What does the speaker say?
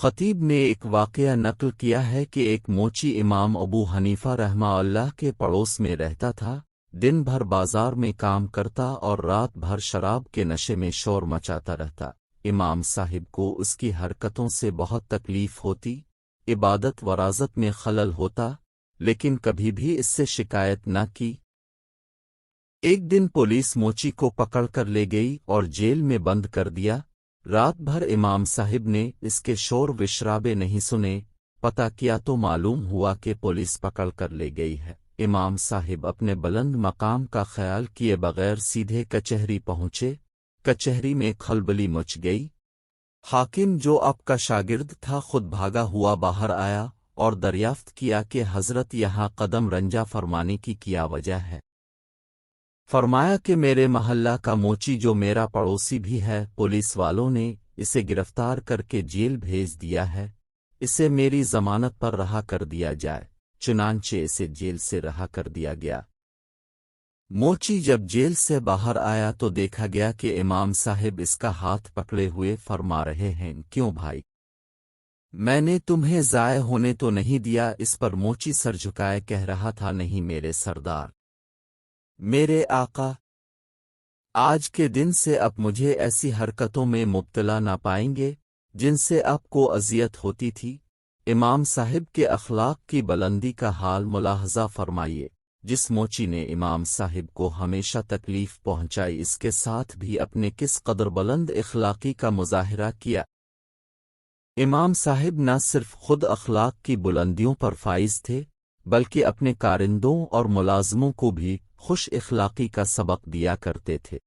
خطیب نے ایک واقعہ نقل کیا ہے کہ ایک موچی امام ابو حنیفہ رحمہ اللہ کے پڑوس میں رہتا تھا، دن بھر بازار میں کام کرتا اور رات بھر شراب کے نشے میں شور مچاتا رہتا۔ امام صاحب کو اس کی حرکتوں سے بہت تکلیف ہوتی، عبادت ورازت میں خلل ہوتا، لیکن کبھی بھی اس سے شکایت نہ کی۔ ایک دن پولیس موچی کو پکڑ کر لے گئی اور جیل میں بند کر دیا۔ رات بھر امام صاحب نے اس کے شور وشرابے نہیں سنے، پتہ کیا تو معلوم ہوا کہ پولیس پکڑ کر لے گئی ہے۔ امام صاحب اپنے بلند مقام کا خیال کیے بغیر سیدھے کچہری پہنچے۔ کچہری میں کھلبلی مچ گئی۔ حاکم جو اب کا شاگرد تھا خود بھاگا ہوا باہر آیا اور دریافت کیا کہ حضرت یہاں قدم رنجا فرمانے کی کیا وجہ ہے؟ فرمایا کہ میرے محلہ کا موچی جو میرا پڑوسی بھی ہے، پولیس والوں نے اسے گرفتار کر کے جیل بھیج دیا ہے، اسے میری ضمانت پر رہا کر دیا جائے۔ چنانچہ اسے جیل سے رہا کر دیا گیا۔ موچی جب جیل سے باہر آیا تو دیکھا گیا کہ امام صاحب اس کا ہاتھ پکڑے ہوئے فرما رہے ہیں، کیوں بھائی؟ میں نے تمہیں ضائع ہونے تو نہیں دیا؟ اس پر موچی سر جھکائے کہہ رہا تھا، نہیں میرے سردار، میرے آقا، آج کے دن سے اب مجھے ایسی حرکتوں میں مبتلا نہ پائیں گے جن سے آپ کو اذیت ہوتی تھی۔ امام صاحب کے اخلاق کی بلندی کا حال ملاحظہ فرمائیے۔ جس موچی نے امام صاحب کو ہمیشہ تکلیف پہنچائی، اس کے ساتھ بھی اپنے کس قدر بلند اخلاقی کا مظاہرہ کیا۔ امام صاحب نہ صرف خود اخلاق کی بلندیوں پر فائز تھے، بلکہ اپنے کارندوں اور ملازموں کو بھی خوش اخلاقی کا سبق دیا کرتے تھے۔